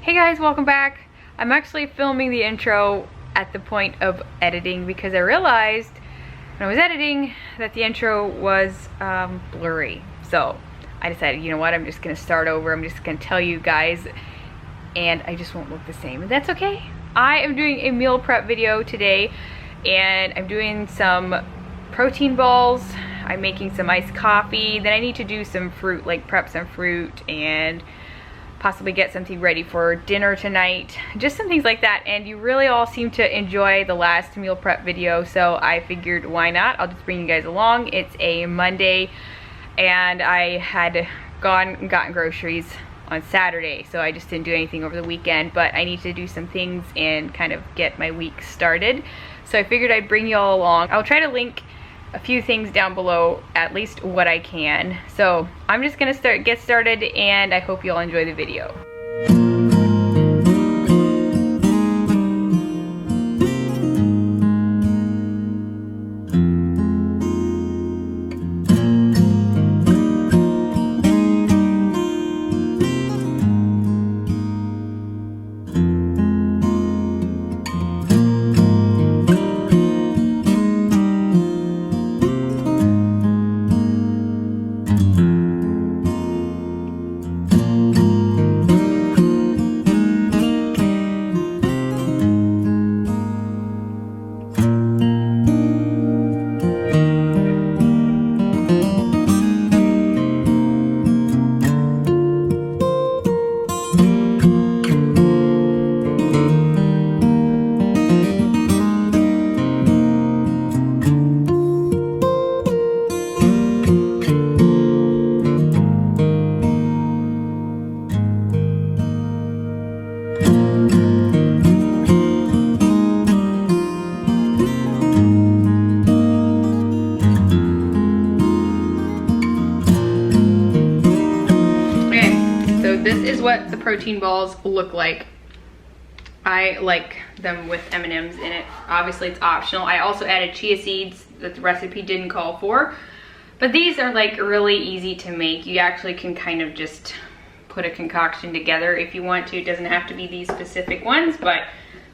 Hey guys, welcome back. I'm actually filming the intro at the point of editing because I realized when I was editing that the intro was blurry. So I decided, you know what, I'm just gonna start over. I'm just gonna tell you guys and I just won't look the same, and that's okay. I am doing a meal prep video today and I'm doing some protein balls. I'm making some iced coffee. Then I need to do some fruit, like prep some fruit and possibly get something ready for dinner tonight. Just some things like that. And you really all seem to enjoy the last meal prep video, so I figured why not? I'll just bring you guys along. It's a Monday and I had gone and gotten groceries on Saturday, so I just didn't do anything over the weekend, but I need to do some things and kind of get my week started. So I figured I'd bring you all along. I'll try to link a few things down below, at least what I can. So I'm just gonna get started and I hope you all enjoy the video. This is what the protein balls look like. I like them with M&Ms in it. Obviously it's optional. I also added chia seeds that the recipe didn't call for. But these are like really easy to make. You actually can kind of just put a concoction together if you want to. It doesn't have to be these specific ones, but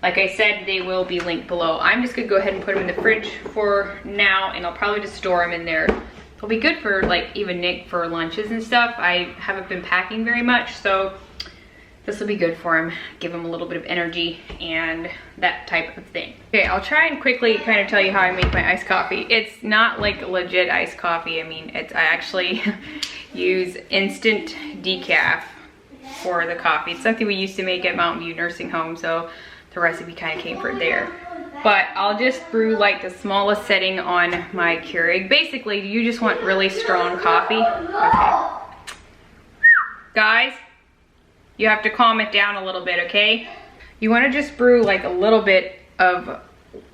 like I said, they will be linked below. I'm just gonna go ahead and put them in the fridge for now, and I'll probably just store them in there. It'll be good for like even Nick for lunches and stuff. I haven't been packing very much, so this will be good for him. Give him a little bit of energy and that type of thing. Okay, I'll try and quickly kind of tell you how I make my iced coffee. It's not like legit iced coffee. I mean, I actually use instant decaf for the coffee. It's something we used to make at Mountain View Nursing Home, so the recipe kind of came from there. But I'll just brew like the smallest setting on my Keurig. Basically, you just want really strong coffee. Okay. Guys, you have to calm it down a little bit, okay? You want to just brew like a little bit of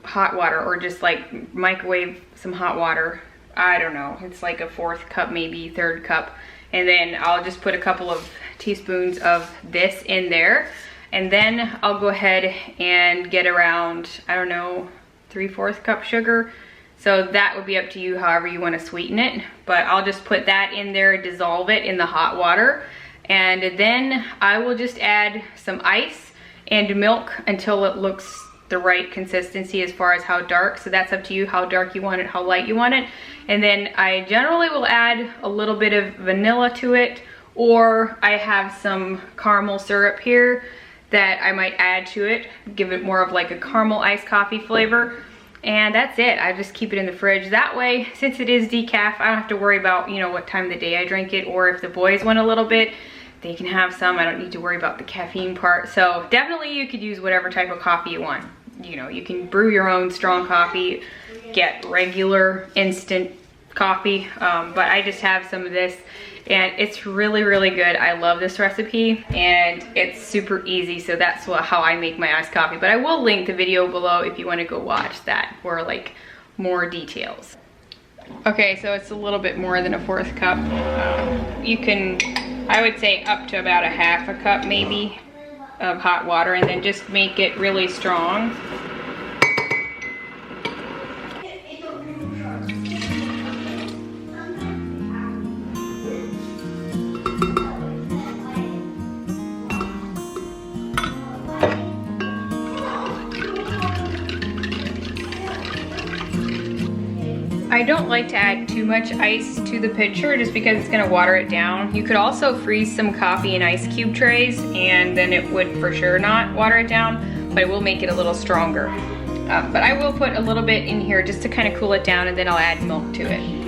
hot water, or just like microwave some hot water. I don't know, it's like a 4th cup, maybe 3rd cup. And then I'll just put a couple of teaspoons of this in there. And then I'll go ahead and get around, I don't know, 3/4 cup sugar. So that would be up to you, however you want to sweeten it. But I'll just put that in there, dissolve it in the hot water. And then I will just add some ice and milk until it looks the right consistency as far as how dark. So that's up to you, how dark you want it, how light you want it. And then I generally will add a little bit of vanilla to it, or I have some caramel syrup here that I might add to it, give it more of like a caramel iced coffee flavor. And that's it. I just keep it in the fridge. That way, since it is decaf, I don't have to worry about, you know, what time of the day I drink it, or if the boys want a little bit, they can have some. I don't need to worry about the caffeine part. So definitely you could use whatever type of coffee you want. You know, you can brew your own strong coffee, get regular instant coffee, but I just have some of this and it's really, really good. I love this recipe and it's super easy, so that's how I make my iced coffee. But I will link the video below if you want to go watch that for like more details. Okay, so it's a little bit more than a 4th cup. You can, I would say up to about a 1/2 cup maybe of hot water, and then just make it really strong. I don't like to add too much ice to the pitcher just because it's gonna water it down. You could also freeze some coffee in ice cube trays and then it would for sure not water it down, but it will make it a little stronger. But I will put a little bit in here just to kind of cool it down, and then I'll add milk to it.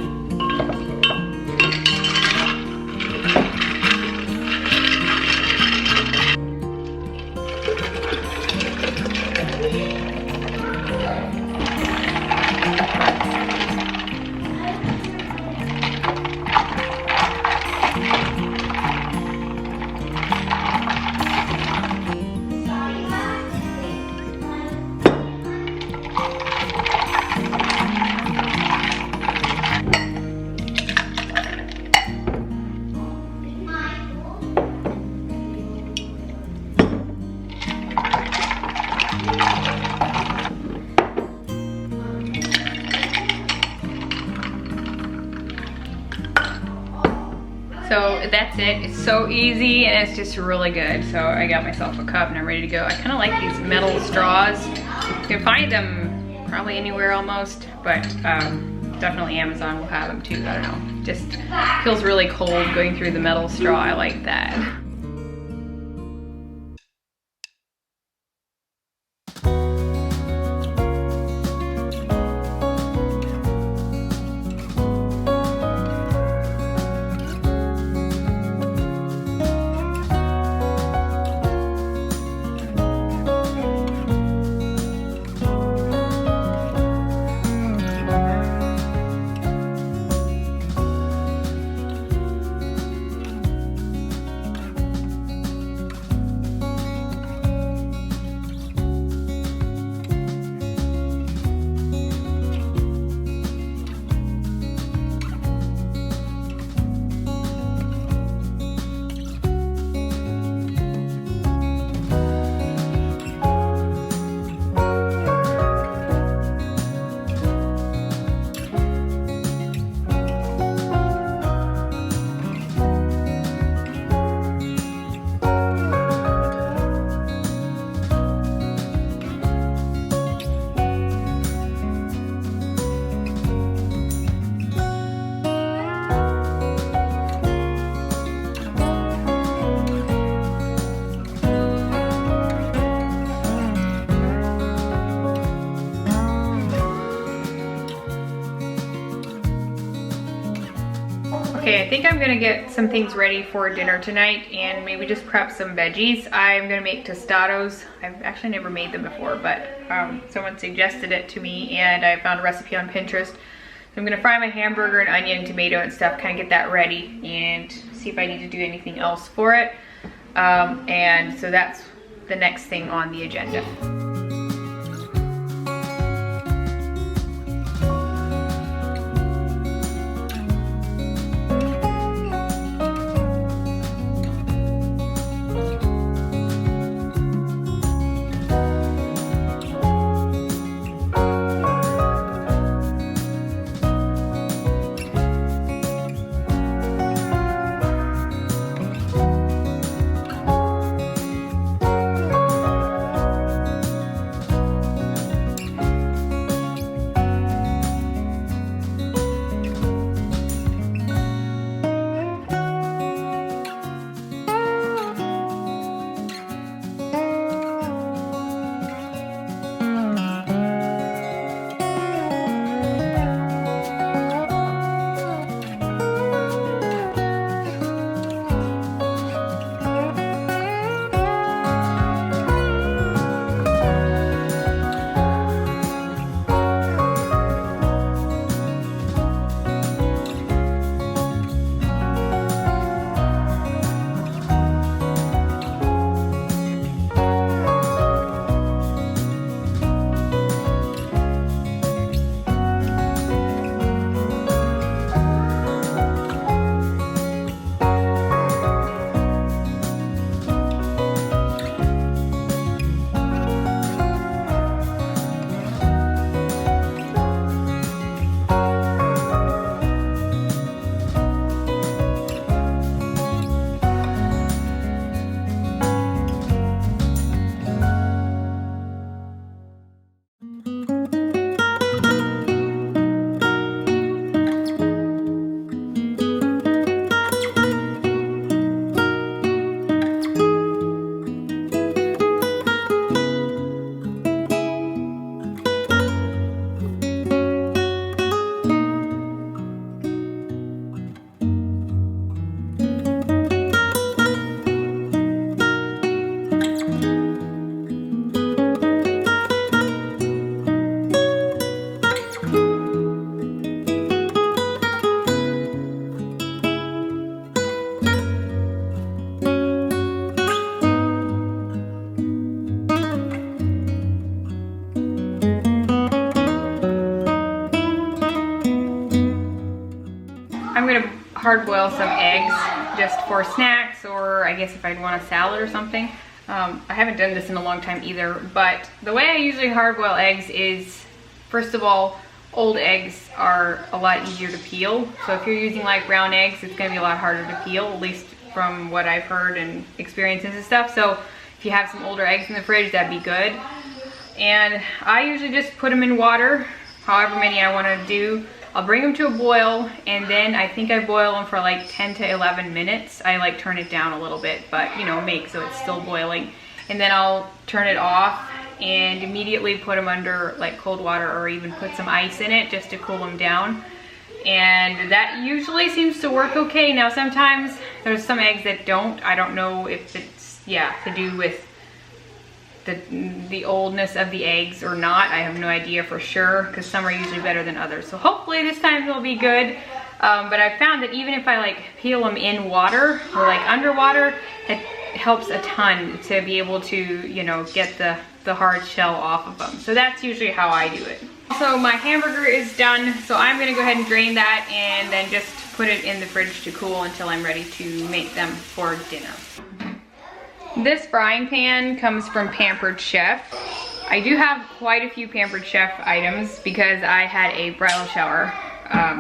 So that's it. It's so easy and it's just really good. So I got myself a cup and I'm ready to go. I kind of like these metal straws. You can find them probably anywhere almost, but definitely Amazon will have them too. I don't know. Just feels really cold going through the metal straw. I like that. Okay, I think I'm gonna get some things ready for dinner tonight and maybe just prep some veggies. I'm gonna make tostados. I've actually never made them before, but someone suggested it to me and I found a recipe on Pinterest. So I'm gonna fry my hamburger and onion, tomato and stuff, kind of get that ready and see if I need to do anything else for it. And so that's the next thing on the agenda. hard boil some eggs just for snacks, or I guess if I'd want a salad or something. I haven't done this in a long time either, but the way I usually hard boil eggs is, first of all, old eggs are a lot easier to peel. So if you're using like brown eggs, it's gonna be a lot harder to peel, at least from what I've heard and experiences and stuff. So if you have some older eggs in the fridge, that'd be good. And I usually just put them in water, however many I want to do. I'll bring them to a boil, and then I think I boil them for like 10 to 11 minutes. I like turn it down a little bit, but you know, make so it's still boiling. And then I'll turn it off and immediately put them under like cold water, or even put some ice in it just to cool them down. And that usually seems to work okay. Now sometimes there's some eggs that don't. I don't know if it's, yeah, to do with the oldness of the eggs or not. I have no idea for sure, because some are usually better than others. So hopefully this time they'll be good. But I found that even if I like peel them in water or like underwater, it helps a ton to be able to, you know, get the hard shell off of them. So that's usually how I do it. So my hamburger is done, so I'm gonna go ahead and drain that and then just put it in the fridge to cool until I'm ready to make them for dinner. This frying pan comes from Pampered Chef. I do have quite a few Pampered Chef items because I had a bridal shower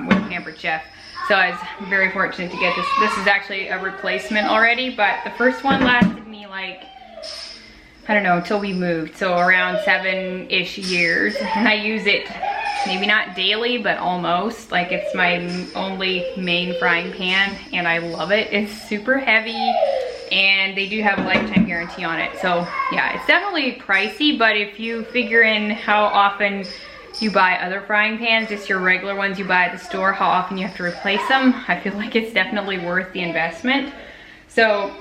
with Pampered Chef. So I was very fortunate to get this. This is actually a replacement already, but the first one lasted me like, I don't know, until we moved. So around 7-ish years. And I use it maybe not daily, but almost. Like it's my only main frying pan and I love it. It's super heavy. And they do have a lifetime guarantee on it. So yeah, it's definitely pricey, but if you figure in how often you buy other frying pans, just your regular ones you buy at the store, how often you have to replace them, I feel like it's definitely worth the investment. So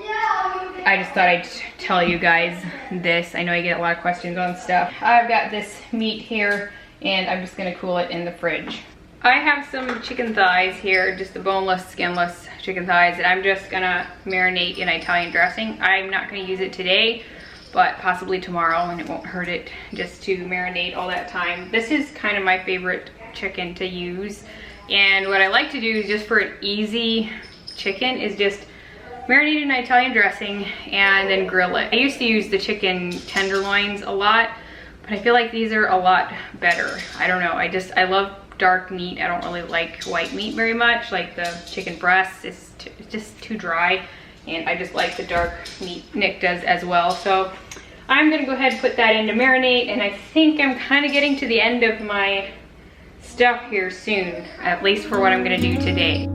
I just thought I'd tell you guys this. I know I get a lot of questions on stuff. I've got this meat here and I'm just gonna cool it in the fridge. I have some chicken thighs here, just the boneless, skinless chicken thighs, and I'm just gonna marinate in Italian dressing. I'm not gonna use it today, but possibly tomorrow, and it won't hurt it just to marinate all that time. This is kind of my favorite chicken to use, and what I like to do is just for an easy chicken is just marinate in Italian dressing and then grill it. I used to use the chicken tenderloins a lot, but I feel like these are a lot better. I don't know, I love dark meat. I don't really like white meat very much. Like the chicken breast is just too dry, and I just like the dark meat. Nick does as well. So I'm gonna go ahead and put that in to marinate, and I think I'm kind of getting to the end of my stuff here soon, at least for what I'm gonna do today.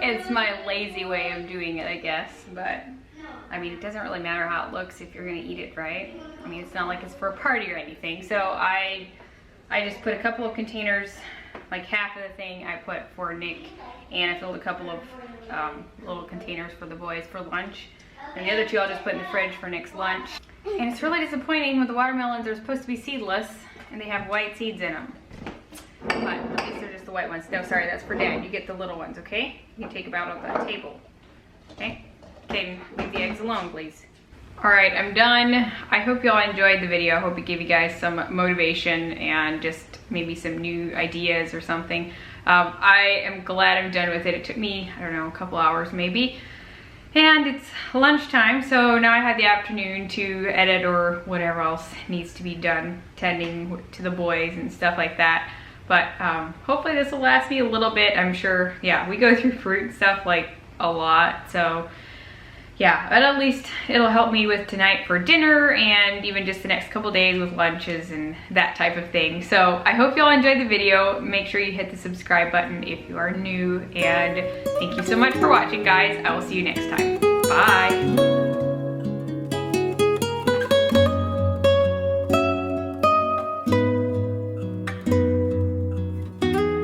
It's my lazy way of doing it, I guess, but I mean, it doesn't really matter how it looks if you're gonna eat it, right? I mean, it's not like it's for a party or anything. So I just put a couple of containers, like half of the thing I put for Nick, and I filled a couple of little containers for the boys for lunch. And the other two I'll just put in the fridge for Nick's lunch. And it's really disappointing with the watermelons. They're supposed to be seedless, and they have white seeds in them. But at least they're just the white ones. No, sorry, that's for Dad. You get the little ones, okay? You can take them out on the table. Okay? Okay, leave the eggs alone, please. All right, I'm done. I hope y'all enjoyed the video. I hope it gave you guys some motivation and just maybe some new ideas or something. I am glad I'm done with it. It took me, I don't know, a couple hours maybe. And it's lunchtime, so now I have the afternoon to edit or whatever else needs to be done, tending to the boys and stuff like that. But hopefully this will last me a little bit. I'm sure, yeah, we go through fruit stuff like a lot, so yeah, but at least it'll help me with tonight for dinner and even just the next couple days with lunches and that type of thing. So I hope y'all enjoyed the video. Make sure you hit the subscribe button if you are new, and thank you so much for watching, guys. I will see you next time. Bye.